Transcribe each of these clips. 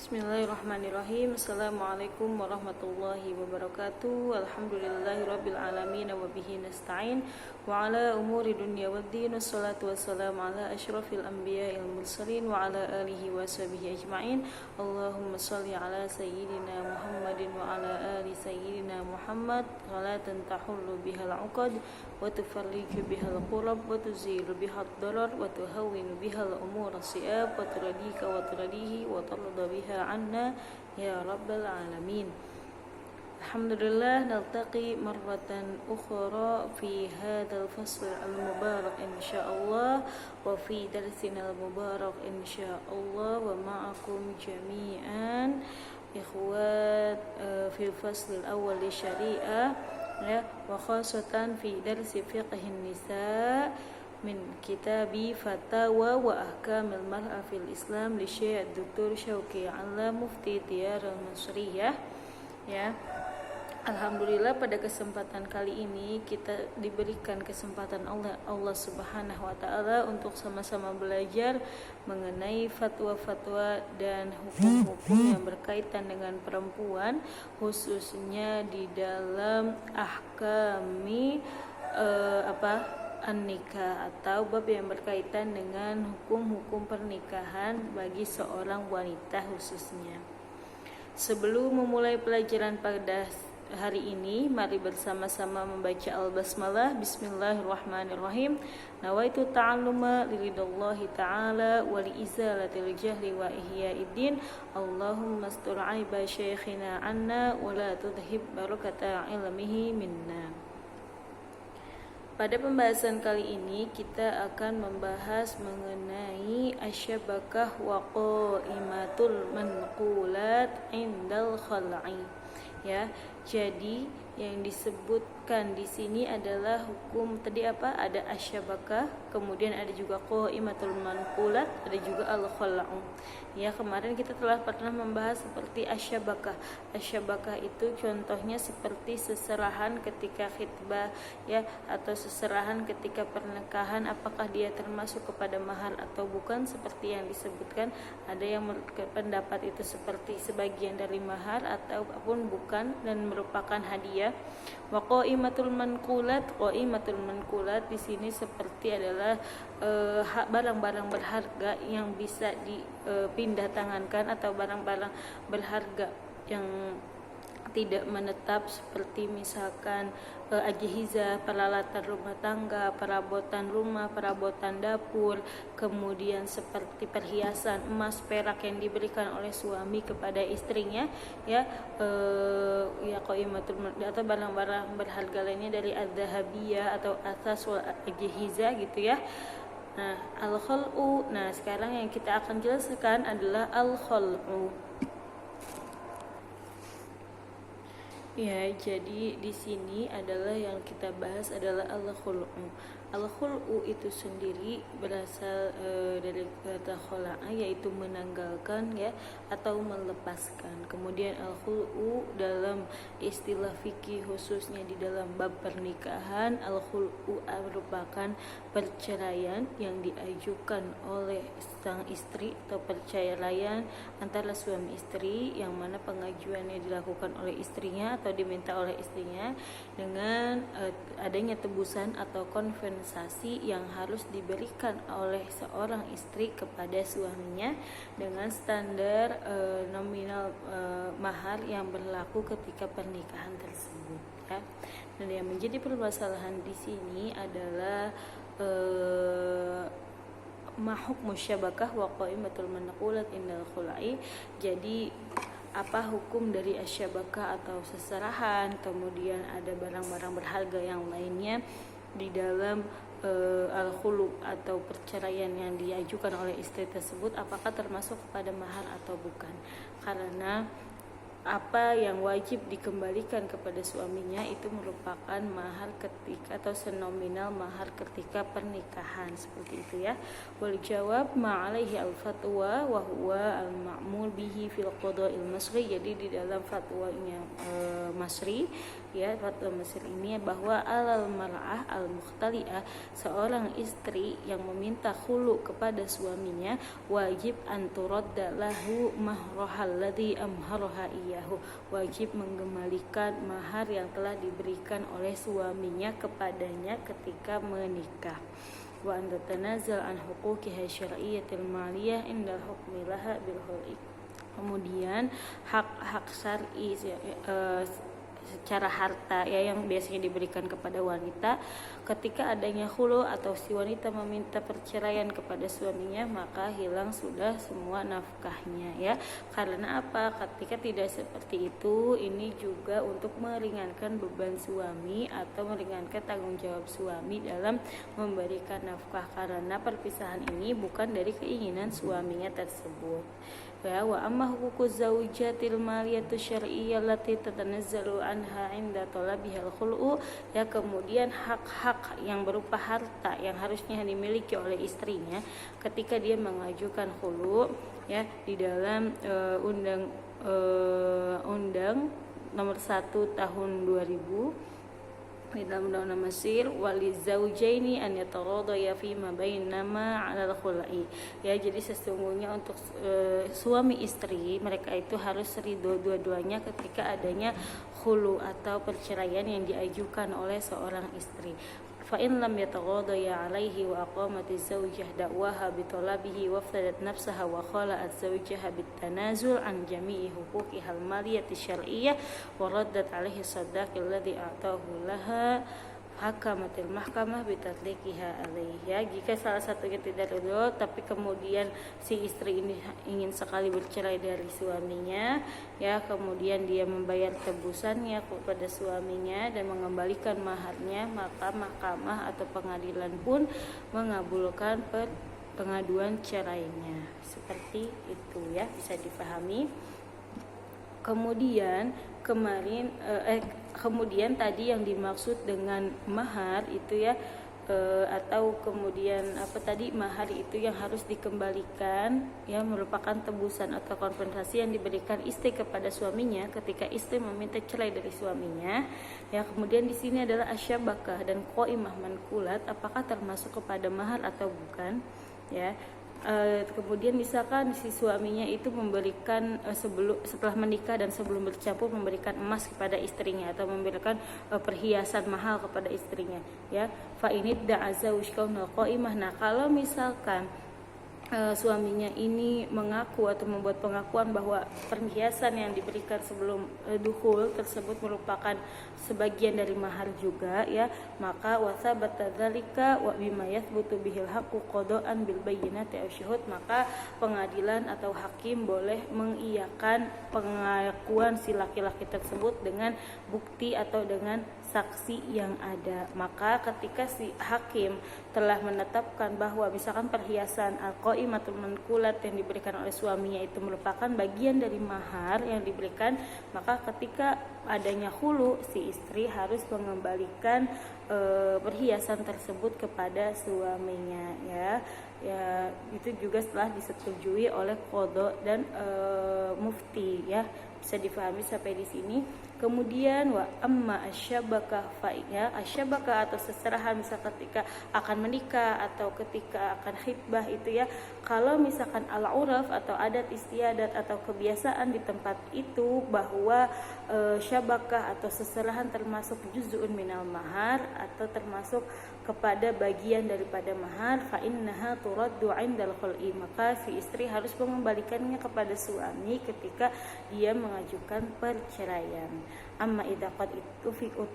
Bismillahirrahmanirrahim. Assalamualaikum warahmatullahi wabarakatuh. Alhamdulillahirabbil alamin wa bihi nasta'in wa ala umuri dunya waddin. Wassalatu wassalamu ala asyrafil anbiya'il mursalin wa ala alihi wa sahbihi ajma'in. Allahumma shalli ala sayyidina Muhammadin wa ala ali sayyidina Muhammad salatan tahullu bihal 'uqad wa tufarriju bihal qurab wa tuzilu bihal darar wa tuhawwinu bihal umur si'ab wa turadika wa turadihi wa tarda biha عنا يا رب العالمين. Alhamdulillah naltaqi marratan ukhra fi hadzal fasl al-mubarak insyaallah wa fi darsina al-mubarak insyaallah wa ma'akum jami'an ikhwat fi fasl al-awwal li syariah ya wa khasatan fi darsi fiqhin nisa min kitabi Fatawa wa Ahkamil Mar'a fil Islam li Syekh Dr. Syauqi Ala Mufti Diyar al-Masriyah ya. Alhamdulillah pada kesempatan kali ini kita diberikan kesempatan Allah Subhanahu wa taala untuk sama-sama belajar mengenai fatwa-fatwa dan hukum-hukum yang berkaitan dengan perempuan, khususnya di dalam ahkami an-nikah atau bab yang berkaitan dengan hukum-hukum pernikahan bagi seorang wanita khususnya. Sebelum memulai pelajaran pada hari ini, mari bersama-sama membaca al-basmalah. Bismillahirrahmanirrahim. Nawaitu ta'alluma liridallahi ta'ala wa liizalatil jahli wa ihya'iddin. Allahumma astur aiba syekhina anna wa la tudhib barakata ilmihi minna. Pada pembahasan kali ini kita akan membahas mengenai asyabakah wa qaimatul manqulat indal khal'i ya. Jadi yang disebutkan di sini adalah hukum tadi apa? Ada asyabakah, kemudian ada juga qaimatul manqulat, ada juga al-khal'u. Ya, kemarin kita telah pernah membahas seperti asyabakah. Asyabakah itu contohnya seperti seserahan ketika khitbah ya, atau seserahan ketika pernikahan, apakah dia termasuk kepada mahar atau bukan, seperti yang disebutkan. Ada yang pendapat itu seperti sebagian dari mahar ataupun bukan dan merupakan hadiah. Wa qaimatul manqulat, qaimatul manqulat di sini seperti adalah barang-barang berharga yang bisa dipindah tangankan atau barang-barang berharga yang tidak menetap, seperti misalkan ajhiza, peralatan rumah tangga, perabotan rumah, perabotan dapur, kemudian seperti perhiasan emas, perak yang diberikan oleh suami kepada istrinya ya, ya qaimatul atau barang-barang berharga lainnya dari adz-dzahabiyah atau athas wal ajhiza gitu ya. Nah, al-khal'u. Nah, sekarang yang kita akan jelaskan adalah al-khal'u. Ya, jadi di sini adalah yang kita bahas adalah al-khul'u. Al-khul'u itu sendiri berasal dari kata khala'a, yaitu menanggalkan ya atau melepaskan. Kemudian al-khul'u dalam istilah fikih khususnya di dalam bab pernikahan, al-khul'u merupakan perceraian yang diajukan oleh sang istri atau perceraian antara suami istri, yang mana pengajuannya dilakukan oleh istrinya atau diminta oleh istrinya dengan adanya tebusan atau kompensasi yang harus diberikan oleh seorang istri kepada suaminya dengan standar nominal mahar yang berlaku ketika pernikahan tersebut ya. Dan yang menjadi permasalahan di sini adalah mahukmu syabakah wa qaimatul manqulat indal khula'i. Jadi apa hukum dari asyabakah atau seserahan, kemudian ada barang-barang berharga yang lainnya di dalam al-khulu atau perceraian yang diajukan oleh istri tersebut, apakah termasuk kepada mahar atau bukan. Karena apa yang wajib dikembalikan kepada suaminya itu merupakan mahar ketika atau senominal mahar ketika pernikahan, seperti itu ya. Wal jawab ma'alaihi al-fatwa wa huwa al-ma'mul bihi fil qada'il masri. Jadi di dalam fatwanya Masri ya, fatwa Mesir ini bahwa alal mar'ah al-mukhtali'ah, seorang istri yang meminta khulu kepada suaminya wajib anturadda lahu mahrahal ladzi amharaha iyahu, wajib mengembalikan mahar yang telah diberikan oleh suaminya kepadanya ketika menikah. Wa an tatanazal an huquqiha syar'iyyatil maliyah indal hukmi laha bil khul'i. Kemudian hak-hak syar'i secara harta ya yang biasanya diberikan kepada wanita ketika adanya khulu atau si wanita meminta perceraian kepada suaminya, maka hilang sudah semua nafkahnya ya. Karena apa? Ketika tidak seperti itu, ini juga untuk meringankan beban suami atau meringankan tanggung jawab suami dalam memberikan nafkah, karena perpisahan ini bukan dari keinginan suaminya tersebut. Ya, wa amma huququz zawjatil maliyatu syar'iyyah allati tatanazzalu anha 'inda talabihal khul'u, ya kemudian hak-hak yang berupa harta yang harusnya dimiliki oleh istrinya ketika dia mengajukan khulu ya di dalam undang nomor 1 tahun 2000 di dalam undang-undang Mesir, walizaujaini an yataradaya fi ma bainama 'alal khul'i. Ya, jadi sesungguhnya untuk suami istri mereka itu harus ridho dua-duanya ketika adanya khulu atau perceraian yang diajukan oleh seorang istri. Fa in lam yataghadaya 'alaihi wa aqamatiz zawjah da'waha bi talabihi waftadat nafsaha wa khala'at zawjaha bit tanazul an jami'i huquqihal maliyati syar'iyyah wa raddat 'alaihi sadaqi alladhi a'tahu laha hakamatil mahkamah bitatliqiha alaihi. Ya, jika salah satunya tidak ridho tapi kemudian si istri ini ingin sekali bercerai dari suaminya ya, kemudian dia membayar tebusannya kepada suaminya dan mengembalikan maharnya, maka mahkamah atau pengadilan pun mengabulkan pengaduan cerainya. Seperti itu ya, bisa dipahami. Kemudian tadi yang dimaksud dengan mahar itu ya atau kemudian mahar itu yang harus dikembalikan ya, merupakan tebusan atau kompensasi yang diberikan istri kepada suaminya ketika istri meminta cerai dari suaminya ya. Kemudian di sini adalah asyabakah dan qaimah mankulat, apakah termasuk kepada mahar atau bukan ya. Kemudian misalkan si suaminya itu memberikan setelah menikah dan sebelum bercampur memberikan emas kepada istrinya atau memberikan perhiasan mahal kepada istrinya ya, fa inid da'aza wishkaunal qaimah. Nah, kalau misalkan suaminya ini mengaku atau membuat pengakuan bahwa perhiasan yang diberikan sebelum dukhul tersebut merupakan sebagian dari mahar juga ya, maka wasabata dzalika wa bima yathbutu bihil haqqu qada'an bil bayyinati aw syuhud, maka pengadilan atau hakim boleh mengiyakan pengakuan si laki-laki tersebut dengan bukti atau dengan saksi yang ada. Maka ketika si hakim telah menetapkan bahwa misalkan perhiasan al-qaimatul mankulat yang diberikan oleh suaminya itu merupakan bagian dari mahar yang diberikan, maka ketika adanya khulu si istri harus mengembalikan perhiasan tersebut kepada suaminya ya. Ya, itu juga setelah disetujui oleh qadha dan mufti ya. Bisa difahami sampai di sini. Kemudian wa amma asyabakah fa'ya, asyabakah atau seserahan misal ketika akan menikah atau ketika akan khitbah itu ya, kalau misalkan al-uraf atau adat istiadat atau kebiasaan di tempat itu bahwa syabakah atau seserahan termasuk juz'un minal mahar atau termasuk kepada bagian daripada mahar, fa innaha turaddu 'indal khul'i, maka si istri harus mengembalikannya kepada suami ketika dia mengajukan perceraian. Amma idza qad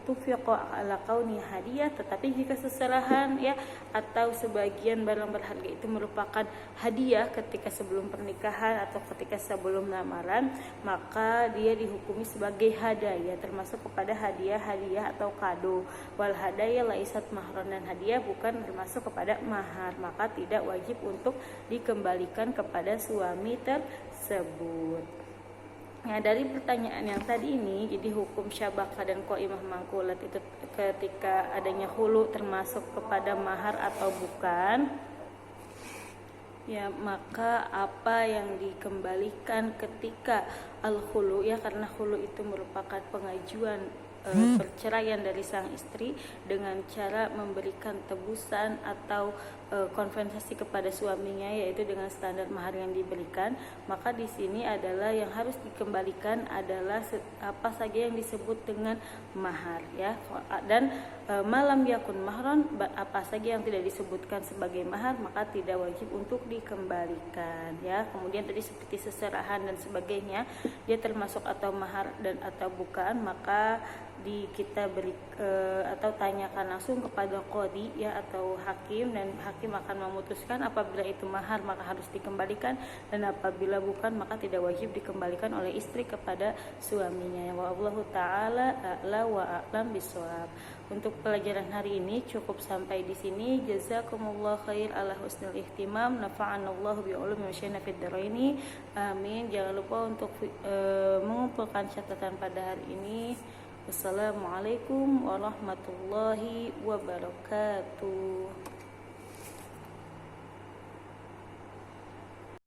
tufiqa ala kauni hadiah, tetapi jika seserahan ya atau sebagian barang berharga itu merupakan hadiah ketika sebelum pernikahan atau ketika sebelum lamaran, maka dia dihukumi sebagai hadaya, termasuk kepada hadiah atau kado. Wal hadaya laisat mahran, dan hadiah bukan termasuk kepada mahar, maka tidak wajib untuk dikembalikan kepada suami tersebut. Nah, dari pertanyaan yang tadi ini, jadi hukum syabakah dan qaimah mangkulat itu ketika adanya hulu termasuk kepada mahar atau bukan? Ya, maka apa yang dikembalikan ketika al-hulu, ya karena hulu itu merupakan pengajuan perceraian dari sang istri dengan cara memberikan tebusan atau kompensasi kepada suaminya, yaitu dengan standar mahar yang diberikan. Maka di sini adalah yang harus dikembalikan adalah apa saja yang disebut dengan mahar, ya. Dan malam yakun mahron, apa saja yang tidak disebutkan sebagai mahar maka tidak wajib untuk dikembalikan, ya. Kemudian tadi seperti seserahan dan sebagainya, dia termasuk atau mahar dan atau bukan, maka kita beri atau tanyakan langsung kepada qadhi, ya, atau hakim, dan hakim akan memutuskan apabila itu mahar maka harus dikembalikan, dan apabila bukan maka tidak wajib dikembalikan oleh istri kepada suaminya. Wallahu taala a'la wa a'lam bishawab. Untuk pelajaran hari ini cukup sampai di sini. Jazakumullah khair ala husnil ihtimam. Nafa'anallahu bi'ulumi wa syai'na fid dharaini. Amin. Jangan lupa untuk mengumpulkan catatan pada hari ini. Wassalamualaikum warahmatullahi wabarakatuh.